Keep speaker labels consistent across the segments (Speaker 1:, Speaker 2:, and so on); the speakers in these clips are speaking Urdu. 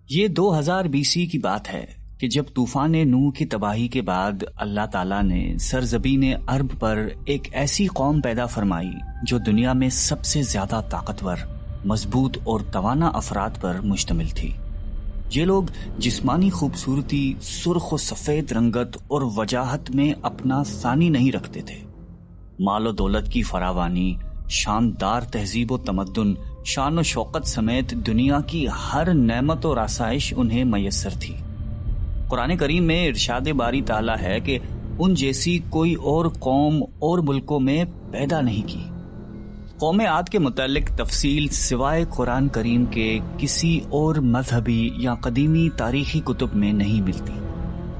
Speaker 1: یہ 2000 BC کی بات ہے کہ جب طوفان نوح کی تباہی کے بعد اللہ تعالیٰ نے سرزمین عرب پر ایک ایسی قوم پیدا فرمائی جو دنیا میں سب سے زیادہ طاقتور، مضبوط اور توانا افراد پر مشتمل تھی۔ یہ لوگ جسمانی خوبصورتی، سرخ و سفید رنگت اور وجاہت میں اپنا ثانی نہیں رکھتے تھے۔ مال و دولت کی فراوانی، شاندار تہذیب و تمدن، شان و شوکت سمیت دنیا کی ہر نعمت و آسائش انہیں میسر تھی۔ قرآن کریم میں ارشاد باری تعالیٰ ہے کہ ان جیسی کوئی اور قوم اور ملکوں میں پیدا نہیں کی۔ قوم عاد کے متعلق تفصیل سوائے قرآن کریم کے کسی اور مذہبی یا قدیمی تاریخی کتب میں نہیں ملتی۔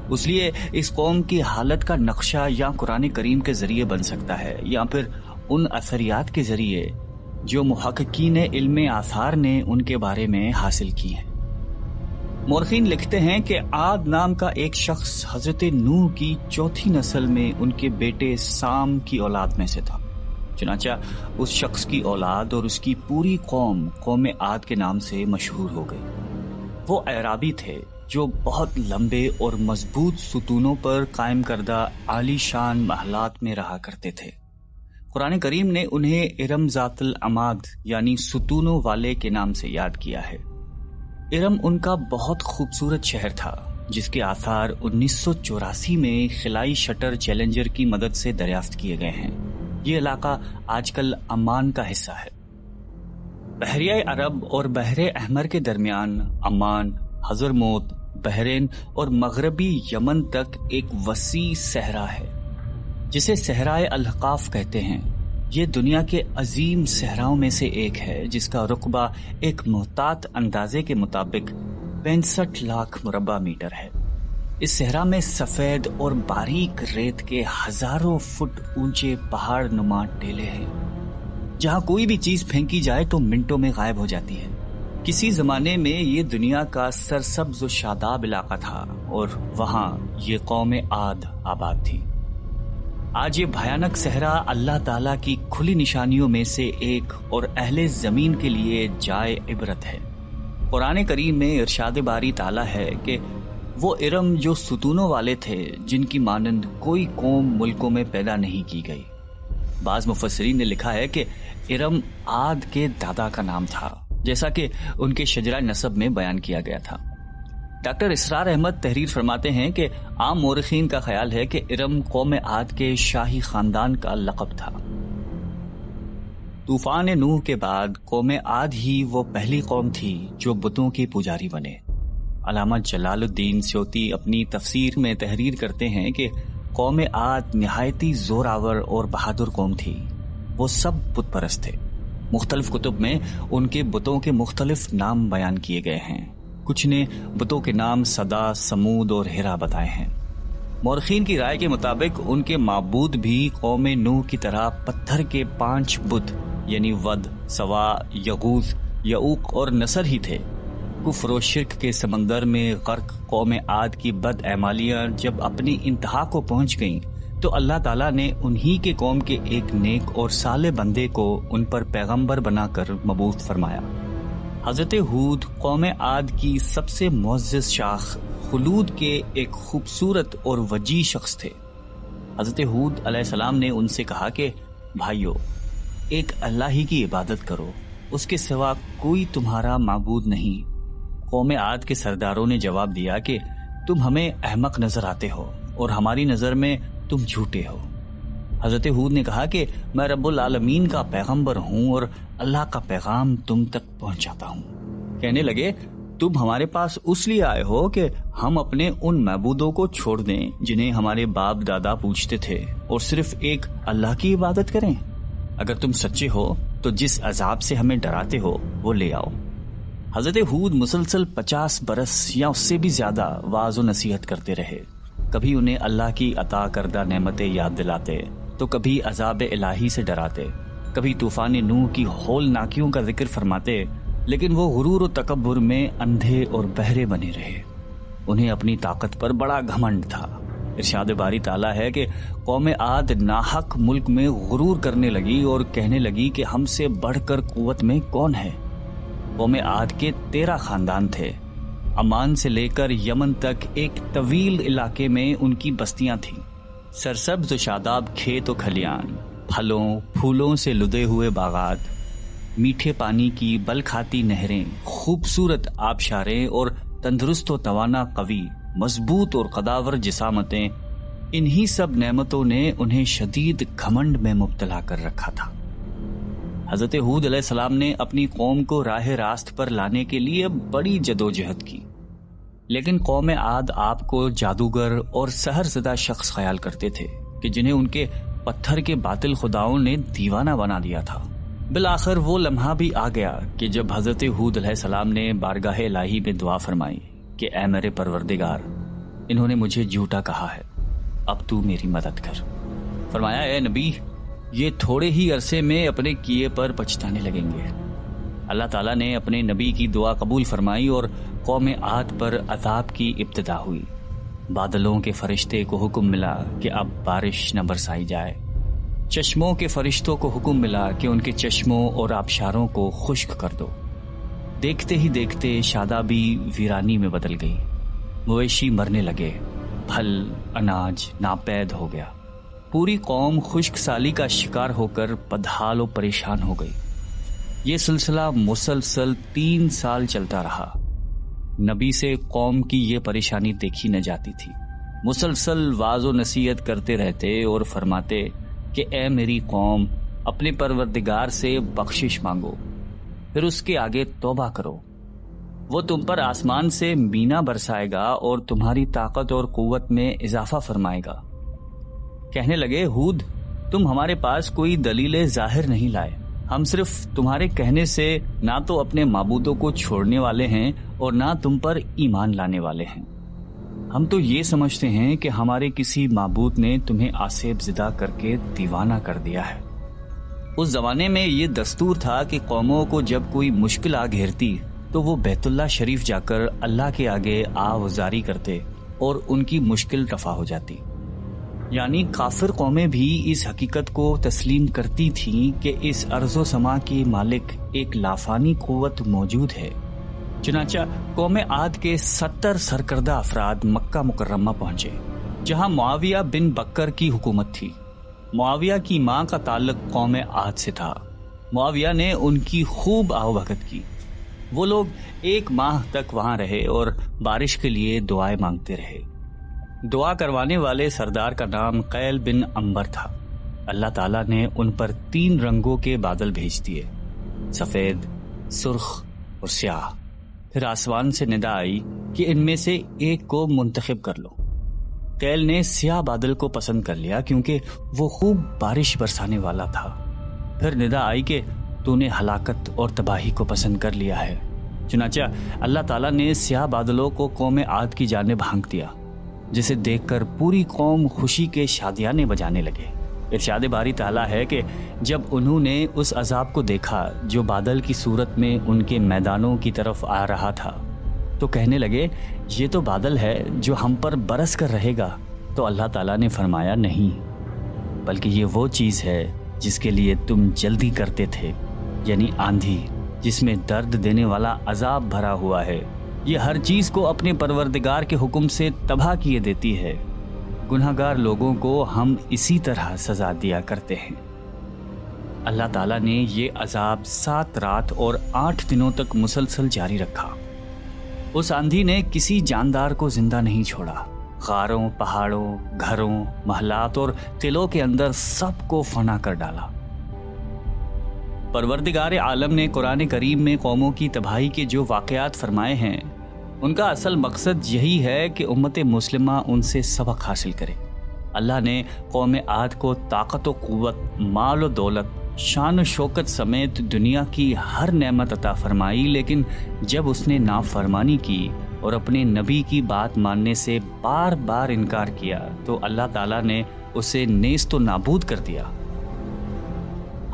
Speaker 1: اس لیے اس قوم کی حالت کا نقشہ یا قرآن کریم کے ذریعے بن سکتا ہے یا پھر ان اثریات کے ذریعے جو محققین علم آثار نے ان کے بارے میں حاصل کی ہیں۔ مورخین لکھتے ہیں کہ عاد نام کا ایک شخص حضرت نوح کی چوتھی نسل میں ان کے بیٹے سام کی اولاد میں سے تھا۔ چنانچہ اس شخص کی اولاد اور اس کی پوری قوم عاد کے نام سے مشہور ہو گئی۔ وہ اعرابی تھے جو بہت لمبے اور مضبوط ستونوں پر قائم کردہ عالی شان محلات میں رہا کرتے تھے۔ قرآن کریم نے انہیں ارم ذات العماد یعنی ستونوں والے کے نام سے یاد کیا ہے۔ ارم ان کا بہت خوبصورت شہر تھا جس کے آثار 1984 میں خلائی شٹر چیلنجر کی مدد سے دریافت کیے گئے ہیں۔ یہ علاقہ آج کل عمان کا حصہ ہے۔ بحریہ عرب اور بحر احمر کے درمیان عمان، حضرموت، بحرین اور مغربی یمن تک ایک وسیع صحرا ہے جسے صحرائے الحقاف کہتے ہیں۔ یہ دنیا کے عظیم صحراؤں میں سے ایک ہے جس کا رقبہ ایک محتاط اندازے کے مطابق 65 لاکھ مربع میٹر ہے۔ اس صحرا میں سفید اور باریک ریت کے ہزاروں فٹ اونچے پہاڑ نما ٹیلے ہیں جہاں کوئی بھی چیز پھینکی جائے تو منٹوں میں غائب ہو جاتی ہے۔ کسی زمانے میں یہ دنیا کا سرسبز و شاداب علاقہ تھا اور وہاں یہ قوم عاد آباد تھی۔ آج یہ بھیانک صحرا اللہ تعالیٰ کی کھلی نشانیوں میں سے ایک اور اہل زمین کے لیے جائے عبرت ہے۔ قرآن کریم میں ارشاد باری تعالیٰ ہے کہ وہ ارم جو ستونوں والے تھے جن کی مانند کوئی قوم ملکوں میں پیدا نہیں کی گئی۔ بعض مفسرین نے لکھا ہے کہ ارم عاد کے دادا کا نام تھا جیسا کہ ان کے شجرہ نسب میں بیان کیا گیا تھا۔ ڈاکٹر اسرار احمد تحریر فرماتے ہیں کہ عام مورخین کا خیال ہے کہ ارم قوم عاد کے شاہی خاندان کا لقب تھا۔ طوفان نوح کے بعد قوم عاد ہی وہ پہلی قوم تھی جو بتوں کے پجاری بنے۔ علامہ جلال الدین سیوطی اپنی تفسیر میں تحریر کرتے ہیں کہ قوم عاد نہایتی زور آور اور بہادر قوم تھی۔ وہ سب بت پرست تھے۔ مختلف کتب میں ان کے بتوں کے مختلف نام بیان کیے گئے ہیں۔ کچھ نے بتوں کے نام صدا، سمود اور ہرا بتائے ہیں۔ مورخین کی رائے کے مطابق ان کے معبود بھی قوم نوح کی طرح پتھر کے 5 بت یعنی ود، سوا، یغوث، یعوق اور نصر ہی تھے۔ کفر و شرک کے سمندر میں غرق قوم عاد کی بد اعمالیاں جب اپنی انتہا کو پہنچ گئیں تو اللہ تعالیٰ نے انہی کے قوم کے ایک نیک اور صالح بندے کو ان پر پیغمبر بنا کر مبعوث فرمایا۔ حضرت ہود قوم عاد کی سب سے معزز شاخ خلود کے ایک خوبصورت اور وجیح شخص تھے۔ حضرت ہود علیہ السلام نے ان سے کہا کہ بھائیو، ایک اللہ ہی کی عبادت کرو، اس کے سوا کوئی تمہارا معبود نہیں۔ قوم عاد کے سرداروں نے جواب دیا کہ تم ہمیں احمق نظر آتے ہو اور ہماری نظر میں تم جھوٹے ہو۔ حضرت ہود نے کہا کہ میں رب العالمین کا پیغمبر ہوں اور اللہ کا پیغام تم تک پہنچاتا ہوں۔ کہنے لگے تم ہمارے پاس اس لیے آئے ہو کہ ہم اپنے ان معبودوں کو چھوڑ دیں جنہیں ہمارے باپ دادا پوجتے تھے اور صرف ایک اللہ کی عبادت کریں؟ اگر تم سچے ہو تو جس عذاب سے ہمیں ڈراتے ہو وہ لے آؤ۔ حضرت ہود مسلسل 50 برس یا اس سے بھی زیادہ واعظ و نصیحت کرتے رہے۔ کبھی انہیں اللہ کی عطا کردہ نعمتیں یاد دلاتے تو کبھی عذاب الہی سے ڈراتے، کبھی طوفان نوح کی ہولناکیوں کا ذکر فرماتے، لیکن وہ غرور و تکبر میں اندھے اور بہرے بنے رہے۔ انہیں اپنی طاقت پر بڑا گھمنڈ تھا۔ ارشاد باری تعالیٰ ہے کہ قوم عاد ناحق ملک میں غرور کرنے لگی اور کہنے لگی کہ ہم سے بڑھ کر قوت میں کون ہے۔ قوم عاد کے 13 خاندان تھے۔ عمان سے لے کر یمن تک ایک طویل علاقے میں ان کی بستیاں تھیں۔ سرسبز و شاداب کھیت و کھلیان، پھلوں پھولوں سے لدے ہوئے باغات، میٹھے پانی کی بل کھاتی نہریں، خوبصورت آبشاریں اور تندرست و توانا قوی، مضبوط اور قداور جسامتیں، انہی سب نعمتوں نے انہیں شدید گھمنڈ میں مبتلا کر رکھا تھا۔ حضرت ہود علیہ السلام نے اپنی قوم کو راہ راست پر لانے کے لیے بڑی جدوجہد کی، لیکن قوم عاد آپ کو جادوگر اور سحر زدہ شخص خیال کرتے تھے کہ جنہیں ان کے پتھر کے باطل خداؤں نے دیوانہ بنا دیا تھا۔ بالآخر وہ لمحہ بھی آ گیا کہ جب حضرت ہود علیہ السلام نے بارگاہ الہی میں دعا فرمائی کہ اے میرے پروردگار، انہوں نے مجھے جھوٹا کہا ہے، اب تو میری مدد کر۔ فرمایا اے نبی، یہ تھوڑے ہی عرصے میں اپنے کیے پر پچھتانے لگیں گے۔ اللہ تعالیٰ نے اپنے نبی کی دعا قبول فرمائی اور قوم عاد پر عذاب کی ابتدا ہوئی۔ بادلوں کے فرشتے کو حکم ملا کہ اب بارش نہ برسائی جائے۔ چشموں کے فرشتوں کو حکم ملا کہ ان کے چشموں اور آبشاروں کو خشک کر دو۔ دیکھتے ہی دیکھتے شادابی ویرانی میں بدل گئی، مویشی مرنے لگے، پھل اناج ناپید ہو گیا۔ پوری قوم خشک سالی کا شکار ہو کر بدحال و پریشان ہو گئی۔ یہ سلسلہ مسلسل 3 سال چلتا رہا۔ نبی سے قوم کی یہ پریشانی دیکھی نہ جاتی تھی۔ مسلسل واعظ و نصیحت کرتے رہتے اور فرماتے کہ اے میری قوم، اپنے پروردگار سے بخشش مانگو، پھر اس کے آگے توبہ کرو، وہ تم پر آسمان سے مینا برسائے گا اور تمہاری طاقت اور قوت میں اضافہ فرمائے گا۔ کہنے لگے ہود، تم ہمارے پاس کوئی دلیل ظاہر نہیں لائے، ہم صرف تمہارے کہنے سے نہ تو اپنے معبودوں کو چھوڑنے والے ہیں اور نہ تم پر ایمان لانے والے ہیں۔ ہم تو یہ سمجھتے ہیں کہ ہمارے کسی معبود نے تمہیں آسیب زدہ کر کے دیوانہ کر دیا ہے۔ اس زمانے میں یہ دستور تھا کہ قوموں کو جب کوئی مشکل آ گھیرتی تو وہ بیت اللہ شریف جا کر اللہ کے آگے آوازاری کرتے اور ان کی مشکل رفع ہو جاتی۔ یعنی کافر قومیں بھی اس حقیقت کو تسلیم کرتی تھیں کہ اس ارض و سما کی مالک ایک لافانی قوت موجود ہے۔ چنانچہ قوم عاد کے 70 سرکردہ افراد مکہ مکرمہ پہنچے، جہاں معاویہ بن بکر کی حکومت تھی۔ معاویہ کی ماں کا تعلق قوم عاد سے تھا۔ معاویہ نے ان کی خوب آؤبھگت کی۔ وہ لوگ 1 ماہ تک وہاں رہے اور بارش کے لیے دعائیں مانگتے رہے۔ دعا کروانے والے سردار کا نام قیل بن عنبر تھا۔ اللہ تعالیٰ نے ان پر 3 رنگوں کے بادل بھیج دیے، سفید، سرخ اور سیاہ۔ پھر آسمان سے ندا آئی کہ ان میں سے ایک کو منتخب کر لو۔ قیل نے سیاہ بادل کو پسند کر لیا کیونکہ وہ خوب بارش برسانے والا تھا۔ پھر ندا آئی کہ تو نے ہلاکت اور تباہی کو پسند کر لیا ہے۔ چنانچہ اللہ تعالیٰ نے سیاہ بادلوں کو قوم عاد کی جانب ہانک دیا، جسے دیکھ کر پوری قوم خوشی کے شادیانے بجانے لگے۔ ارشاد باری تعالیٰ ہے کہ جب انہوں نے اس عذاب کو دیکھا جو بادل کی صورت میں ان کے میدانوں کی طرف آ رہا تھا تو کہنے لگے یہ تو بادل ہے جو ہم پر برس کر رہے گا۔ تو اللہ تعالیٰ نے فرمایا نہیں، بلکہ یہ وہ چیز ہے جس کے لیے تم جلدی کرتے تھے، یعنی آندھی جس میں درد دینے والا عذاب بھرا ہوا ہے۔ یہ ہر چیز کو اپنے پروردگار کے حکم سے تباہ کیے دیتی ہے۔ گناہگار لوگوں کو ہم اسی طرح سزا دیا کرتے ہیں۔ اللہ تعالیٰ نے یہ عذاب 7 رات اور 8 دنوں تک مسلسل جاری رکھا۔ اس آندھی نے کسی جاندار کو زندہ نہیں چھوڑا۔ غاروں، پہاڑوں، گھروں، محلات اور قلعوں کے اندر سب کو فنا کر ڈالا۔ پروردگار عالم نے قرآن کریم میں قوموں کی تباہی کے جو واقعات فرمائے ہیں، ان کا اصل مقصد یہی ہے کہ امت مسلمہ ان سے سبق حاصل کرے۔ اللہ نے قوم عاد کو طاقت و قوت، مال و دولت، شان و شوکت سمیت دنیا کی ہر نعمت عطا فرمائی، لیکن جب اس نے نافرمانی کی اور اپنے نبی کی بات ماننے سے بار بار انکار کیا تو اللہ تعالیٰ نے اسے نیست و نابود کر دیا۔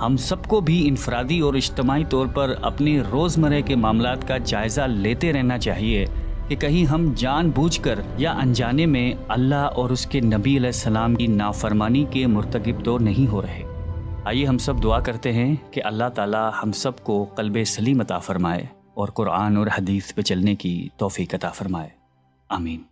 Speaker 1: ہم سب کو بھی انفرادی اور اجتماعی طور پر اپنے روزمرہ کے معاملات کا جائزہ لیتے رہنا چاہیے کہ کہیں ہم جان بوجھ کر یا انجانے میں اللہ اور اس کے نبی علیہ السلام کی نافرمانی کے مرتکب تو نہیں ہو رہے۔ آئیے ہم سب دعا کرتے ہیں کہ اللہ تعالی ہم سب کو قلب سلیم عطا فرمائے۔ اور قرآن اور حدیث پہ چلنے کی توفیق عطا فرمائے۔ آمین۔